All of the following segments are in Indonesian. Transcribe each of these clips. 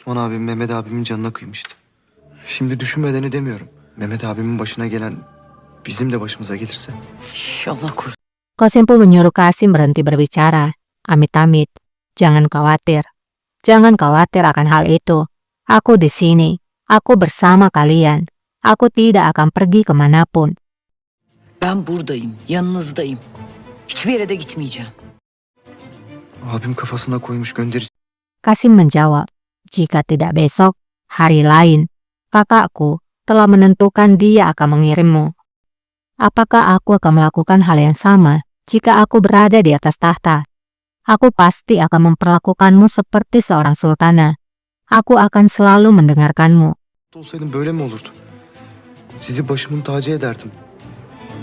Osman abim Mehmet abimin canına kıymıştı. Şimdi düşünmeden edemiyorum. Mehmet abimin başına gelen bizim de başımıza gelirse. İnşallah kur. Qasim pun menyuruh Kasim berhenti berbicara. Amit-amit, jangan khawatir. Jangan khawatir akan hal itu. Aku di sini. Aku bersama kalian. Aku tidak akan pergi kemanapun. Ben buradayım, yanınızdayım. Hiçbir yere de gitmeyeceğim. Abim kafasına koymuş gönderici. Kasim menjawab, jika tidak besok, hari lain, kakakku telah menentukan dia akan mengirimmu. Apakah aku akan melakukan hal yang sama jika aku berada di atas tahta? Aku pasti akan memperlakukanmu seperti seorang sultana. Aku akan selalu mendengarkanmu. Olsaydım böyle mi olurdu? Sizi başımın tacı ederdim.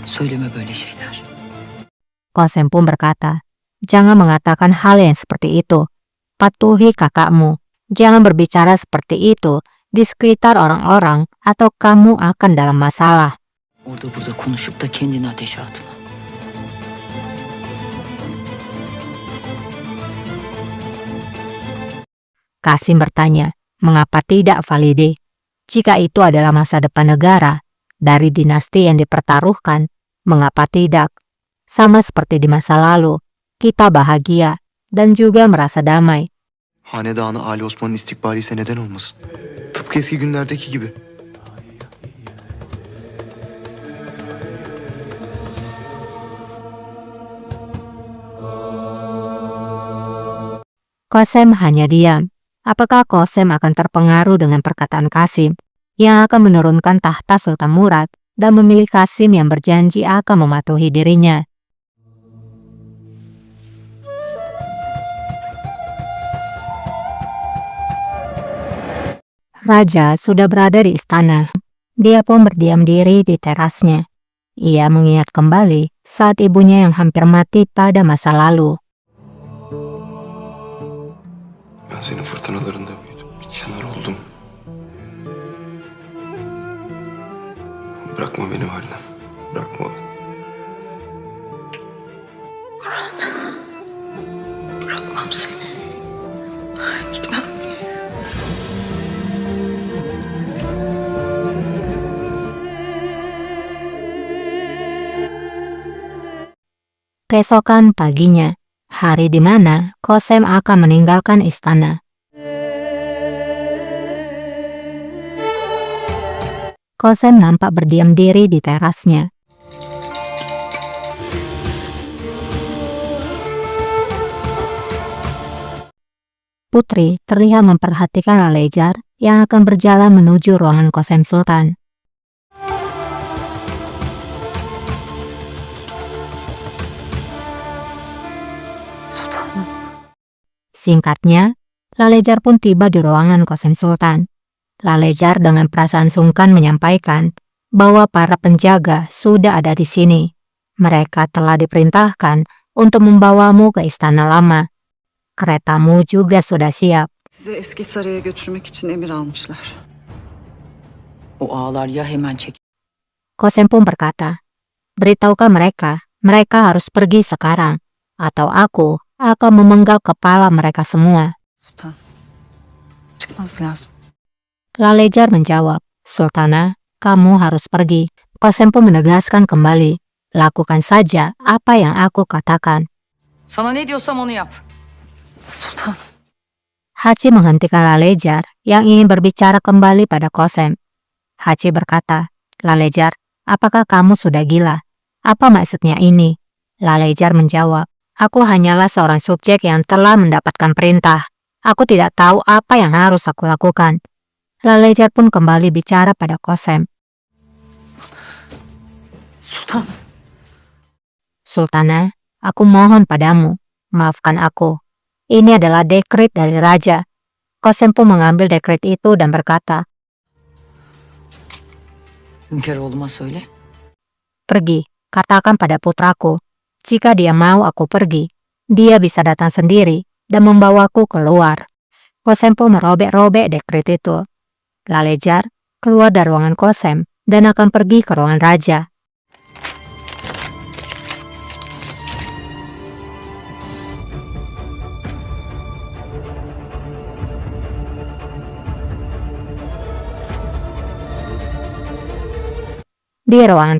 Söyleme böyle şeyler. Qasim pun berkata, jangan mengatakan hal yang seperti itu. Patuhi kakakmu. Jangan berbicara seperti itu di sekitar orang-orang atau kamu akan dalam masalah. Orada burada konuşup da kendini ateşe atma. Kasim bertanya, mengapa tidak Valide? Jika itu adalah masa depan negara, dari dinasti yang dipertaruhkan, mengapa tidak? Sama seperti di masa lalu, kita bahagia dan juga merasa damai. Hanedanı Ali Osman'ın istikbali ise neden olmasın? Tıpkı eski günlerdeki gibi. Qasim hanya diam. Apakah Qasim akan terpengaruh dengan perkataan Kasim yang akan menurunkan tahta Sultan Murad dan memilih Kasim yang berjanji akan mematuhi dirinya? Raja sudah berada di istana. Dia pun berdiam diri di terasnya. Ia mengingat kembali saat ibunya yang hampir mati pada masa lalu. Ben senin fırtınalarında büyüdüm. Bir çınar oldum. Bırakma beni validem. Bırakma. Bırakmam seni. Gitmem. Keesokan paginya, hari di mana Qasim akan meninggalkan istana. Qasim nampak berdiam diri di terasnya. Putri terlihat memperhatikan Lalejar yang akan berjalan menuju ruangan Qasim Sultan. Sultanım. Singkatnya, Lalejar pun tiba di ruangan Qasim Sultan. Lalejar dengan perasaan sungkan menyampaikan bahwa para penjaga sudah ada di sini. Mereka telah diperintahkan untuk membawamu ke istana lama. Keretamu juga sudah siap. Sizi eski saraya götürmek için emir almışlar. O ağlar ya hemen çek. Qasim pun berkata, beritahukan mereka harus pergi sekarang, atau aku akan memenggal kepala mereka semua. Sultan. Çıkmaz lazım. Lalejar menjawab, Sultana, kamu harus pergi. Qasim pun menegaskan kembali, lakukan saja apa yang aku katakan. Sana ne diyorsam onu yap. Sultan. Hachi menghentikan Lalejar yang ingin berbicara kembali pada Qasim. Hachi berkata, Lalejar, apakah kamu sudah gila? Apa maksudnya ini? Lalejar menjawab, aku hanyalah seorang subjek yang telah mendapatkan perintah. Aku tidak tahu apa yang harus aku lakukan. Lalejar pun kembali bicara pada Qasim. Sultan. Sultana, aku mohon padamu, maafkan aku. Ini adalah dekret dari raja. Qasim pun mengambil dekret itu dan berkata, Hünkâr oğluma söyle. pergi, katakan pada putraku, jika dia mau aku pergi, dia bisa datang sendiri dan membawaku keluar. Qasim pun merobek-robek dekret itu. Lalejar keluar dari ruangan Qasim dan akan pergi ke ruangan raja. Di ruangan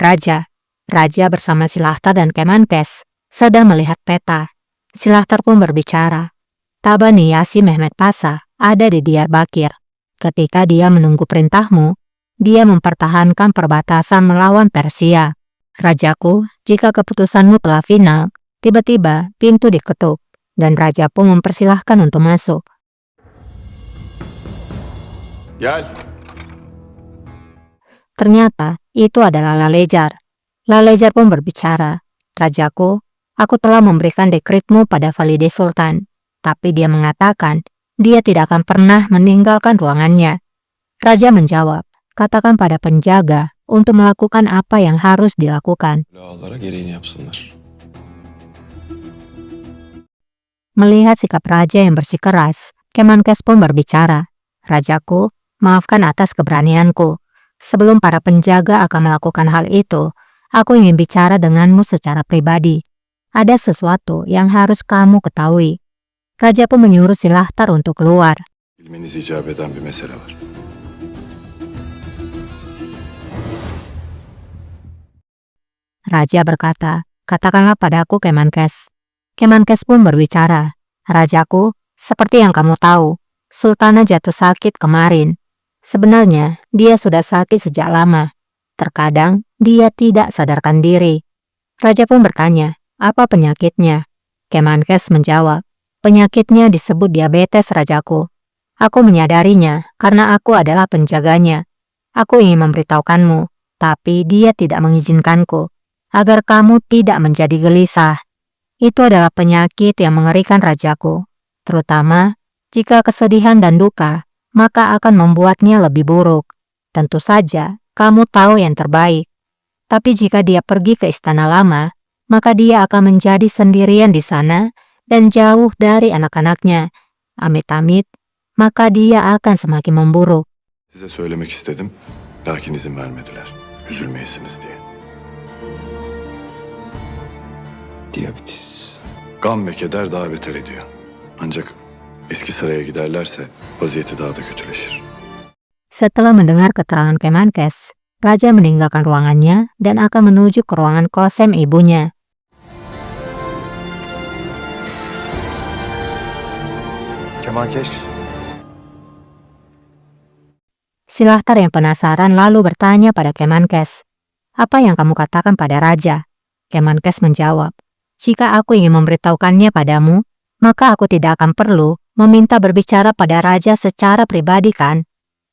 Raja bersama Silahtar dan Kemenkes sedang melihat peta. Silahtar pun berbicara. Taba Niyasi Mehmet Pasha ada di Diyarbakir. Ketika dia menunggu perintahmu, dia mempertahankan perbatasan melawan Persia. Rajaku, jika keputusanmu telah final, tiba-tiba pintu diketuk dan Raja pun mempersilahkan untuk masuk. Gel. Ternyata itu adalah Lalejar. Lalejar pun berbicara. Rajaku, aku telah memberikan dekretmu pada Valide Sultan, tapi dia mengatakan dia tidak akan pernah meninggalkan ruangannya. Raja menjawab, katakan pada penjaga untuk melakukan apa yang harus dilakukan. Ağalara gereğini yapsınlar. Melihat sikap Raja yang bersikeras, Kemenkes pun berbicara. Rajaku, maafkan atas keberanianku. Sebelum para penjaga akan melakukan hal itu, aku ingin bicara denganmu secara pribadi. Ada sesuatu yang harus kamu ketahui. Raja pun menyuruh Silahtar untuk keluar. Bilmeniz icap eden bir mesele var. Raja berkata, katakanlah padaku Kemenkes. Kemenkes pun berbicara. Rajaku, seperti yang kamu tahu, Sultana jatuh sakit kemarin. Sebenarnya, dia sudah sakit sejak lama. Terkadang, dia tidak sadarkan diri. Raja pun bertanya, apa penyakitnya? Kemenkes menjawab, penyakitnya disebut diabetes, Rajaku. Aku menyadarinya karena aku adalah penjaganya. Aku ingin memberitahukanmu, tapi dia tidak mengizinkanku, agar kamu tidak menjadi gelisah. Itu adalah penyakit yang mengerikan, Rajaku. Terutama, jika kesedihan dan duka, maka akan membuatnya lebih buruk. Tentu saja, kamu tahu yang terbaik. Tapi jika dia pergi ke istana lama, maka dia akan menjadi sendirian di sana dan jauh dari anak-anaknya. Amit-amit, maka dia akan semakin memburuk. Size söylemek istedim, lakin izin vermediler. Üzülmeyesiniz diye. Diyabetes. Gam ve keder daha beter ediyor. Ancak eski saraya giderlerse vaziyeti daha da kötüleşir. Setelah mendengar keterangan Kemenkes, Raja meninggalkan ruangannya dan akan menuju ke ruangan Kosem ibunya. Kemenkes. Silahtar yang penasaran lalu bertanya pada Kemenkes, apa yang kamu katakan pada Raja? Kemenkes menjawab, jika aku ingin memberitahukannya padamu, maka aku tidak akan perlu meminta berbicara pada Raja secara pribadi kan?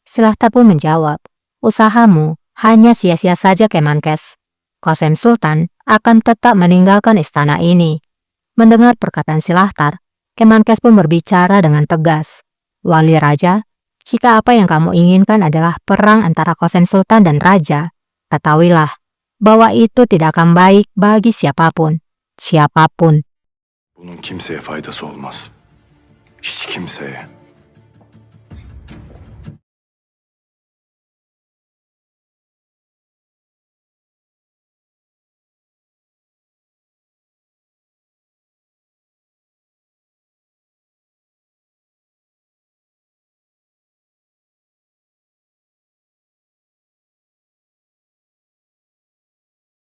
Silahtar pun menjawab, usahamu hanya sia-sia saja Kemenkes. Kosem Sultan akan tetap meninggalkan istana ini. Mendengar perkataan Silahtar, Kemenkes pun berbicara dengan tegas. Wali Raja, jika apa yang kamu inginkan adalah perang antara Kosem Sultan dan Raja, ketahuilah bahwa itu tidak akan baik bagi siapapun. Siapapun. Bunun kimseye faydası olmaz. Hiç kimseye.